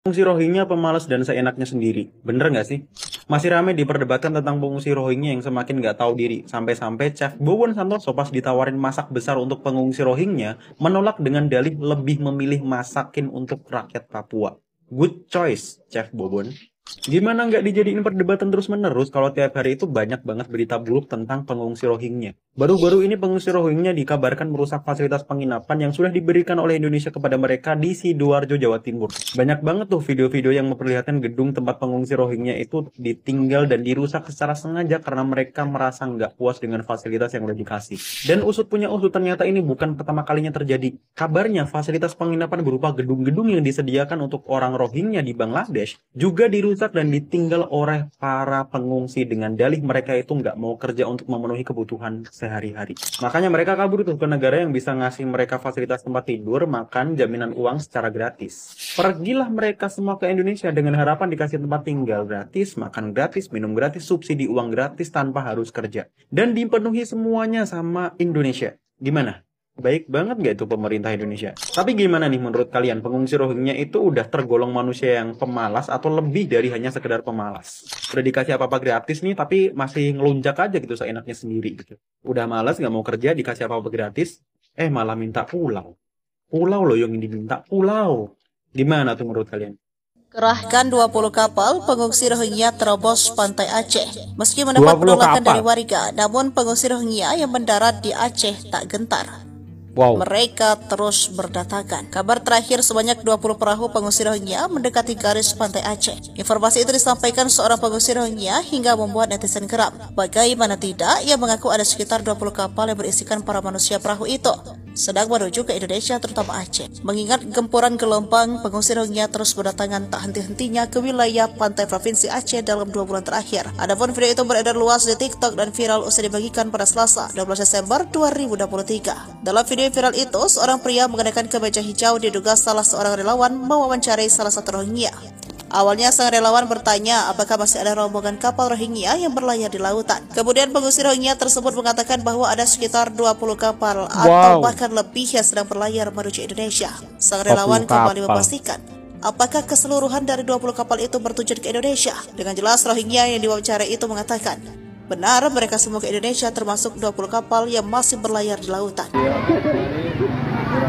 Pengungsi Rohingya pemalas dan seenaknya sendiri. Bener nggak sih? Masih ramai diperdebatkan tentang pengungsi Rohingya yang semakin nggak tahu diri. Sampai-sampai Chef Bowen Santoso pas ditawarin masak besar untuk pengungsi Rohingya, menolak dengan dalih lebih memilih masakin untuk rakyat Papua. Good choice, Chef Bowen. Gimana nggak dijadiin perdebatan terus-menerus kalau tiap hari itu banyak banget berita buruk tentang pengungsi Rohingya. Baru-baru ini pengungsi Rohingya dikabarkan merusak fasilitas penginapan yang sudah diberikan oleh Indonesia kepada mereka di Sidoarjo, Jawa Timur. Banyak banget tuh video-video yang memperlihatkan gedung tempat pengungsi Rohingya itu ditinggal dan dirusak secara sengaja karena mereka merasa nggak puas dengan fasilitas yang udah dikasih. Dan usut punya usut, ternyata ini bukan pertama kalinya terjadi. Kabarnya fasilitas penginapan berupa gedung-gedung yang disediakan untuk orang Rohingya di Bangladesh juga dirusak dan ditinggal oleh para pengungsi dengan dalih mereka itu nggak mau kerja untuk memenuhi kebutuhan sehari-hari. Makanya mereka kabur tuh ke negara yang bisa ngasih mereka fasilitas tempat tidur, makan, jaminan uang secara gratis. Pergilah mereka semua ke Indonesia dengan harapan dikasih tempat tinggal gratis, makan gratis, minum gratis, subsidi uang gratis tanpa harus kerja. Dan dipenuhi semuanya sama Indonesia. Gimana? Baik banget nggak itu pemerintah Indonesia? Tapi gimana nih menurut kalian, pengungsi Rohingya itu udah tergolong manusia yang pemalas atau lebih dari hanya sekedar pemalas? Udah dikasih apa-apa gratis nih, tapi masih ngelunjak aja gitu seenaknya sendiri gitu. Udah malas nggak mau kerja, dikasih apa-apa gratis, malah minta pulau. Pulau loh yang diminta, pulau. Gimana tuh menurut kalian? Kerahkan 20 kapal pengungsi Rohingya terobos pantai Aceh. Meski mendapat penolakan dari warga, namun pengungsi Rohingya yang mendarat di Aceh tak gentar. Mereka terus berdatangan. Kabar terakhir sebanyak 20 perahu pengungsi Rohingya mendekati garis pantai Aceh. Informasi itu disampaikan seorang pengungsi Rohingya hingga membuat netizen geram. Bagaimana tidak, ia mengaku ada sekitar 20 kapal yang berisikan para manusia perahu itu sedang menuju ke Indonesia, terutama Aceh. Mengingat gempuran gelombang, pengungsi Rohingya terus berdatangan tak henti-hentinya ke wilayah pantai provinsi Aceh dalam 2 bulan terakhir. Adapun video itu beredar luas di TikTok dan viral usai dibagikan pada Selasa, 12 Desember 2023. Dalam video viral itu, seorang pria mengenakan kemeja hijau diduga salah seorang relawan mewawancarai salah satu Rohingya. Awalnya sang relawan bertanya apakah masih ada rombongan kapal Rohingya yang berlayar di lautan. Kemudian pengungsi Rohingya tersebut mengatakan bahwa ada sekitar 20 kapal atau bahkan lebih yang sedang berlayar menuju Indonesia. Sang relawan kembali memastikan apakah keseluruhan dari 20 kapal itu bertujuan ke Indonesia. Dengan jelas Rohingya yang diwawancarai itu mengatakan benar mereka semua ke Indonesia, termasuk 20 kapal yang masih berlayar di lautan.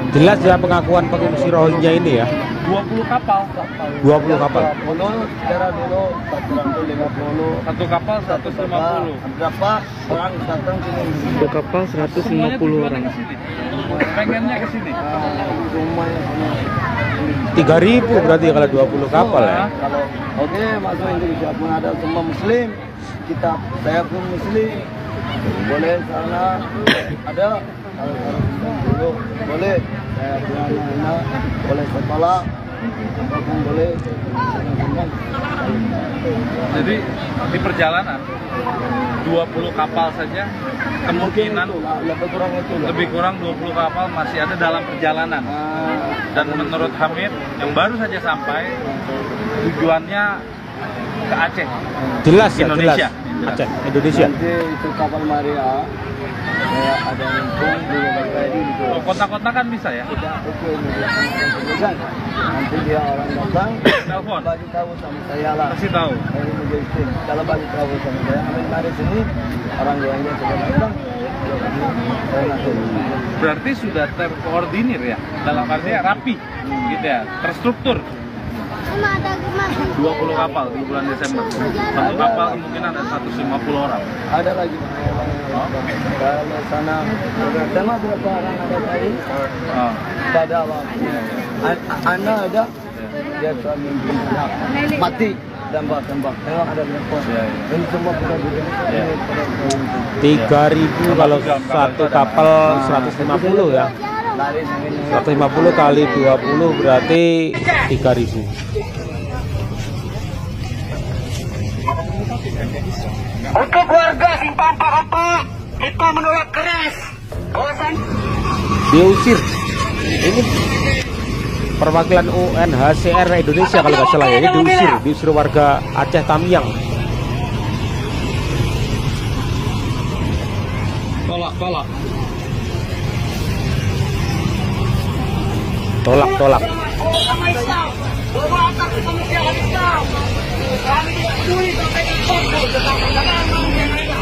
Jelas ya pengakuan pengungsi Rohingya ini ya. 20 kapal. 20 kapal. Secara dulu 150. Satu kapal 150. Berapa orang datang sini? Satu kapal 150 orang. Pengennya ke sini. Rumahnya 3.000 berarti kalau 20 kapal ya. Kalau oke masuk Indonesia pun ada semua Muslim. Saya pun Muslim. Boleh sana ada. Kalau dulu boleh. Saya punya anak boleh sekolah. Apapun boleh. Jadi di perjalanan 20 kapal saja kemungkinan lebih kurang 20 kapal masih ada dalam perjalanan. Dan menurut Hamid yang baru saja sampai tujuannya ke Aceh. Jelas ya, Indonesia. Jelas. Aceh, Indonesia. Nanti itu kapal Maria. Saya ada info di Kota-kota kan bisa ya? Nanti dia orang datang Telepon. bagi tahu sama saya lah. Kasih tahu. Kalau bagi tahu sama saya, Amin mari sini orang yang sudah datang. Berarti sudah terkoordinir ya, dalam artinya rapi, gitu ya, terstruktur. 20 kapal di bulan Desember. Satu kapal kemungkinan ada 150 orang. Ada lagi. Kalau sana tengok berapa orang ada tadi? Ada waktu. Anak ada. Dia suami mati tembak. Tengok ada berapa? Ini semua sudah begini. 3.000 kalau satu kapal 150 ya. 150 kali 20 berarti 3.000. Untuk warga Simpang Pak, kita menolak keras Diusir. Ini perwakilan UNHCR Indonesia kalau nggak salah ya. Ini diusir warga Aceh Tamiang. Tolak. Bawa atas kemanusiaan kita. Kami tidak peduli sampai ke Kongo tentang perdagangan manusia mereka.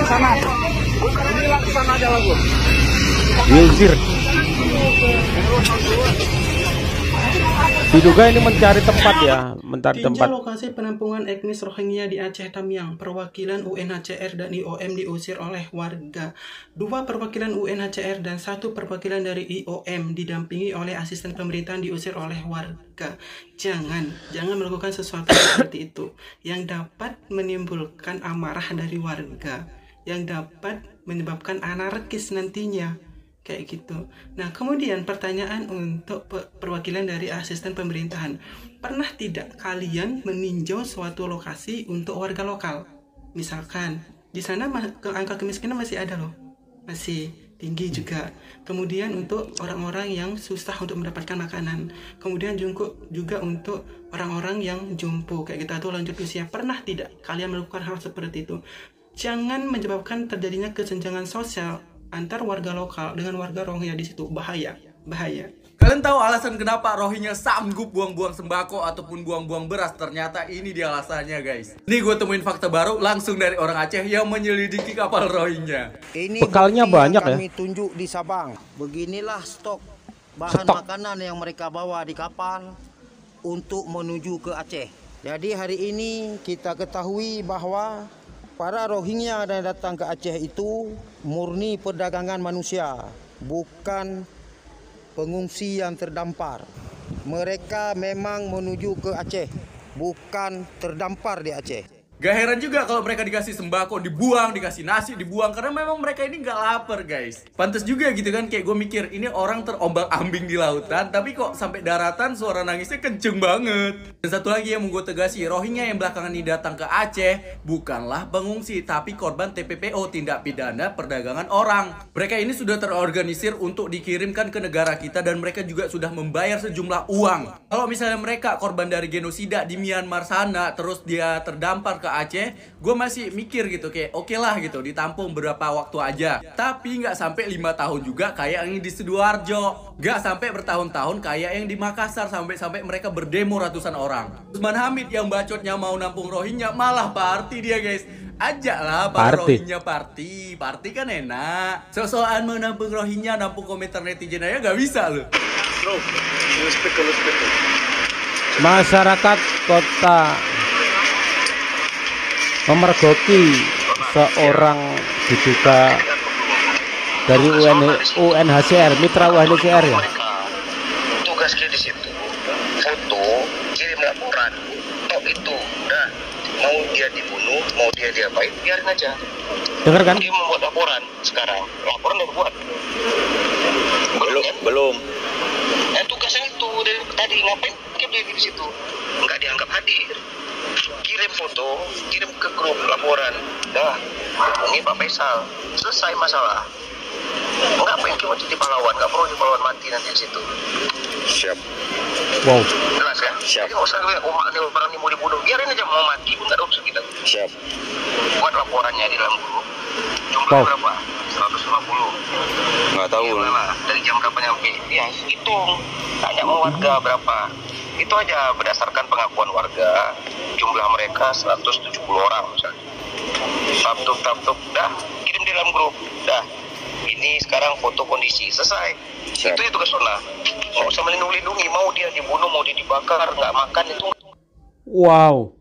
Sana. Inilah ke sana aja lagu. Diusir. Diduga ini mencari tempat ya, mencari tempat. Tinjau lokasi penampungan etnis Rohingya di Aceh Tamiang, perwakilan UNHCR dan IOM diusir oleh warga. 2 perwakilan UNHCR dan 1 perwakilan dari IOM didampingi oleh asisten pemerintahan diusir oleh warga. Jangan melakukan sesuatu seperti itu yang dapat menimbulkan amarah dari warga, yang dapat menyebabkan anarkis nantinya. Kayak gitu. Nah, kemudian pertanyaan untuk perwakilan dari asisten pemerintahan. Pernah tidak kalian meninjau suatu lokasi untuk warga lokal? Misalkan, di sana angka kemiskinan masih ada loh. Masih tinggi juga. Kemudian untuk orang-orang yang susah untuk mendapatkan makanan. Kemudian juga untuk orang-orang yang jompo, kayak kita tuh lanjut usia. Pernah tidak kalian melakukan hal seperti itu? Jangan menyebabkan terjadinya kesenjangan sosial antar warga lokal dengan warga Rohingya di situ. Bahaya. Kalian tahu alasan kenapa Rohingya sanggup buang-buang sembako ataupun buang-buang beras? Ternyata ini dia alasannya, guys. Nih gue temuin fakta baru langsung dari orang Aceh yang menyelidiki kapal Rohingya. Ini bekalnya banyak ya. Kami tunjuk di Sabang. Beginilah stok bahan makanan yang mereka bawa di kapal untuk menuju ke Aceh. Jadi hari ini kita ketahui bahwa para Rohingya yang datang ke Aceh itu murni perdagangan manusia, bukan pengungsi yang terdampar. Mereka memang menuju ke Aceh, bukan terdampar di Aceh. Gak heran juga kalau mereka dikasih sembako dibuang, dikasih nasi dibuang, karena memang mereka ini gak lapar, guys. Pantes juga gitu kan, kayak gue mikir ini orang terombang-ambing di lautan, tapi kok sampai daratan suara nangisnya kenceng banget. Dan satu lagi yang mau gue tegasi, Rohingya yang belakangan ini datang ke Aceh bukanlah pengungsi, tapi korban TPPO, tindak pidana perdagangan orang. Mereka ini sudah terorganisir untuk dikirimkan ke negara kita dan mereka juga sudah membayar sejumlah uang. Kalau misalnya mereka korban dari genosida di Myanmar sana, terus dia terdampar ke Aceh, gue masih mikir gitu kayak oke lah gitu, ditampung berapa waktu aja. Tapi nggak sampai 5 tahun juga kayak yang di Sidoarjo, nggak sampai bertahun-tahun kayak yang di Makassar, sampai mereka berdemo ratusan orang. Usman Hamid yang bacotnya mau nampung Rohingya malah party dia, guys. Ajaklah para Rohingya party kan enak. So-soan mau nampung Rohingya, nampung komentar netizen aja nggak bisa loh. Masyarakat kota memergoki seorang diduga dari UNHCR, mitra UNHCR ya. Tugas kita di situ, foto, kirim laporan, tok itu, udah. Mau dia dibunuh, mau dia diapain, biarin aja. Dengar kan? Dia membuat laporan sekarang, laporan udah buat. Belum. Tugasnya itu dari tadi ngapain dia di situ? Nggak dianggap hadir. Kirim foto, kirim ke grup laporan. Dah, ini Pak Faisal, selesai masalah. Enggak pengen cuma jadi pahlawan, nggak perlu jadi pahlawan mati nanti di situ. Siap. Wow. Jelas ya? Siap. Jadi nggak usah umat nih orang ini mau dibunuh, biarin aja mau mati pun nggak ada urusan kita. Siap. Buat laporannya di dalam grup. Jumlahnya berapa? 150. Nggak tahu. Dari jam berapa nyampe? Ya hitung. Tanya mau warga berapa. Itu aja berdasarkan pengakuan warga, jumlah mereka 170 orang misalnya. Tap-tup, dah, kirim di dalam grup, dah. Ini sekarang foto kondisi, selesai. Siap. Itu ya tugas Sona. Nggak usah melindungi, mau dia dibunuh, mau dia dibakar, nggak makan itu. Wow.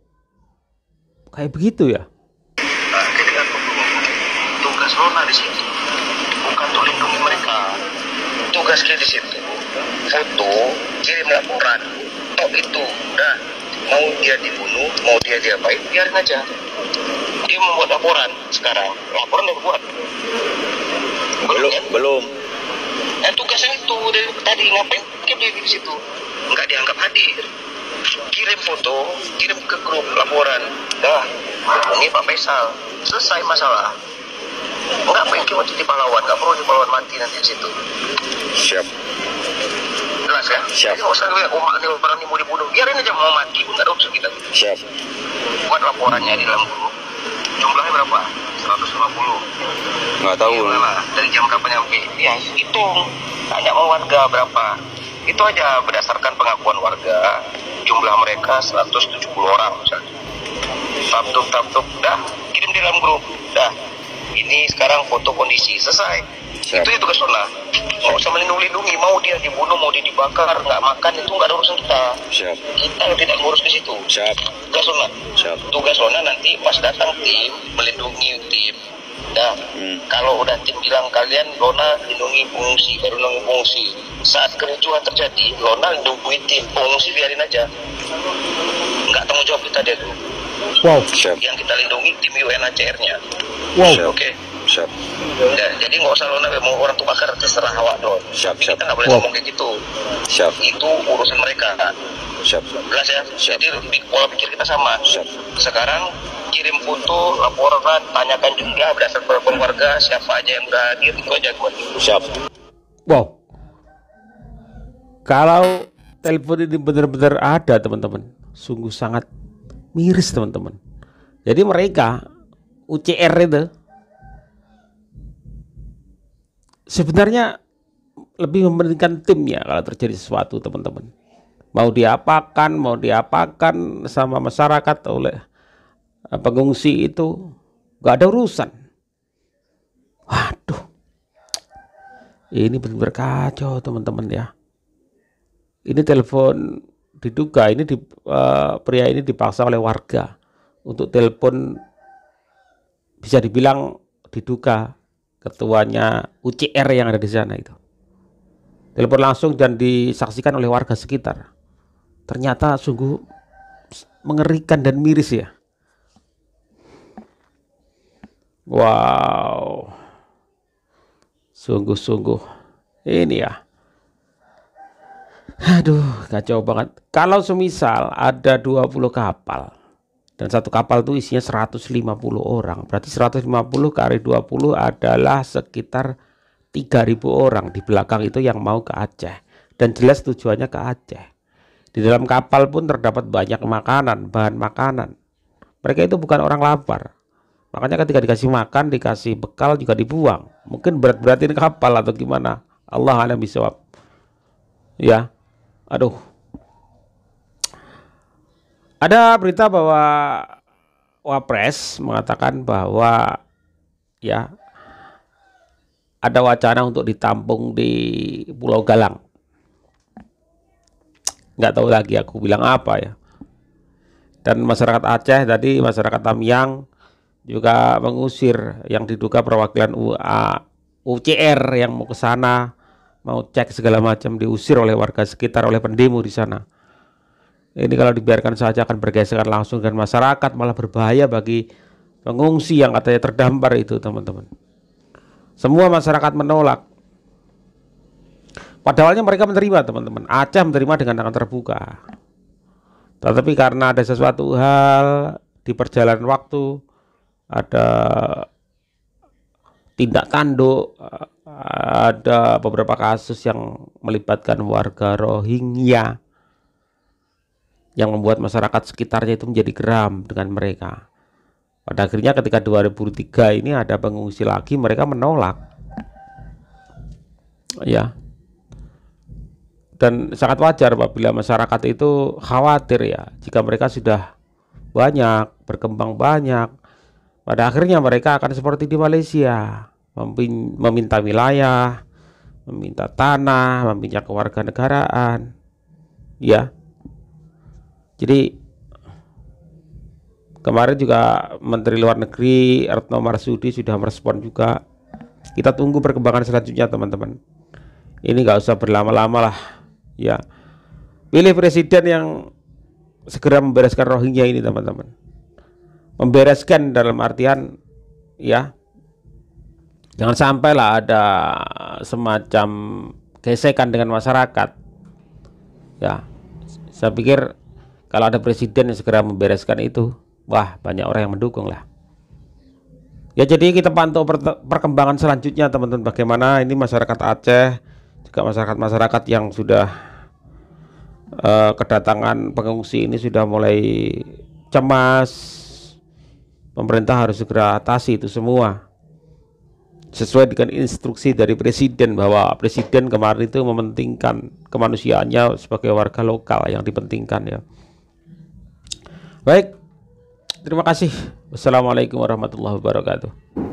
Kayak begitu ya? Nah, ketika tugas Sona di situ, bukan untuk lindungi mereka. Tugas kita di situ, foto, kirim laporan. Tok itu, dah. Mau dia dibunuh, mau dia diapain, biarin aja. Dia membuat laporan sekarang, laporan udah buat. Belum. Tugasnya itu dari tadi ngapain dia di situ? Nggak dianggap hadir. Kirim foto, kirim ke grup laporan. Dah, ini Pak Faisal, selesai masalah. Nggak pengen cuma jadi pahlawan, nggak perlu jadi pahlawan mati nanti di situ. Siap. Jelas ya? Siap. Jadi nggak usah umat nih orang ini mau dibunuh, biarin aja mau mati pun nggak ada urusan kita. Siap. Buat laporannya di dalam grup. Jumlahnya berapa? 150. Nggak tahu. Dari jam berapa nyampe? Ya hitung. Tanya sama warga berapa. Itu aja berdasarkan pengakuan warga. Jumlah mereka 170 orang misalnya. Tap-tup, dah kirim di dalam grup. Dah. Ini sekarang foto kondisi selesai. Siap. Itu tugas Lona. Nggak usah melindungi, mau dia dibunuh, mau dia dibakar, nggak makan, itu nggak ada urusan kita. Siap. Kita yang tidak ngurus di situ. Siap. Tugas Lona. Siap. Tugas Lona nanti pas datang tim melindungi tim. Nah, kalau udah tim bilang kalian Lona lindungi pengungsi, baru lindungi pengungsi. Saat kericuhan terjadi, Lona lindungi tim, pengungsi biarin aja. Nggak tanggung jawab kita dia tuh. Wow. Siap. Yang kita lindungi tim UNHCR-nya. Wow. Oke. Siap. Ya, jadi nggak usah Lona mau orang tuh bakar, terserah awak dong. Siap. Kita nggak boleh ngomong kayak gitu. Siap. Itu urusan mereka. Siap. Jelas ya. Siap. Jadi pola pikir kita sama. Siap. Sekarang kirim foto, laporan, tanyakan jumlah berdasarkan pengakuan warga, siapa aja yang udah hadir, itu aja gue. Siap. Wow. Kalau telepon ini benar-benar ada teman-teman, sungguh sangat miris teman-teman. Jadi mereka UCR itu sebenarnya lebih mementingkan timnya kalau terjadi sesuatu teman-teman. Mau diapakan sama masyarakat oleh pengungsi itu nggak ada urusan. Waduh, ini benar-benar kacau teman-teman ya. Ini telepon diduga ini pria ini dipaksa oleh warga untuk telepon, bisa dibilang diduga ketuanya UCR yang ada di sana itu. Telepon langsung dan disaksikan oleh warga sekitar. Ternyata sungguh mengerikan dan miris ya. Wow, sungguh-sungguh ini ya. Aduh, kacau banget. Kalau semisal ada 20 kapal dan satu kapal itu isinya 150 orang, berarti 150 kali 20 adalah sekitar 3.000 orang di belakang itu yang mau ke Aceh, dan jelas tujuannya ke Aceh. Di dalam kapal pun terdapat banyak makanan, bahan makanan. Mereka itu bukan orang lapar. Makanya ketika dikasih makan, dikasih bekal juga dibuang. Mungkin berat-beratin kapal atau gimana. Allah a'lam bishawab. Ya. Aduh. Ada berita bahwa Wapres mengatakan bahwa ya ada wacana untuk ditampung di Pulau Galang. Nggak tahu lagi aku bilang apa ya. Dan masyarakat Aceh tadi, masyarakat Tamiang juga mengusir yang diduga perwakilan UCR yang mau ke sana, mau cek segala macam, diusir oleh warga sekitar, oleh pendemo di sana. Ini kalau dibiarkan saja akan bergesekan langsung dengan masyarakat, malah berbahaya bagi pengungsi yang katanya terdampar itu teman-teman. Semua masyarakat menolak. Padahal mereka menerima teman-teman, Aceh menerima dengan tangan terbuka. Tetapi karena ada sesuatu hal di perjalanan waktu, ada tindak tanduk, ada beberapa kasus yang melibatkan warga Rohingya yang membuat masyarakat sekitarnya itu menjadi geram dengan mereka. Pada akhirnya ketika 2003 ini ada pengungsi lagi, mereka menolak. Ya. Dan sangat wajar apabila masyarakat itu khawatir ya, jika mereka sudah banyak, berkembang banyak, pada akhirnya mereka akan seperti di Malaysia, meminta wilayah, meminta tanah, meminta kewarganegaraan. Ya. Jadi kemarin juga Menteri Luar Negeri Retno Marsudi sudah merespon juga. Kita tunggu perkembangan selanjutnya teman-teman. Ini nggak usah berlama-lama lah. Ya, pilih presiden yang segera membereskan Rohingya ini teman-teman. Membereskan dalam artian ya, jangan sampai lah ada semacam gesekan dengan masyarakat. Ya, saya pikir kalau ada presiden yang segera membereskan itu, wah banyak orang yang mendukung lah. Ya, jadi kita pantau perkembangan selanjutnya teman-teman, bagaimana ini masyarakat Aceh, juga masyarakat-masyarakat yang sudah kedatangan pengungsi ini sudah mulai cemas. Pemerintah harus segera atasi itu semua. sesuai dengan instruksi dari presiden, bahwa presiden kemarin itu mementingkan kemanusiaannya sebagai warga lokal yang dipentingkan ya. Baik, terima kasih. Wassalamualaikum warahmatullahi wabarakatuh.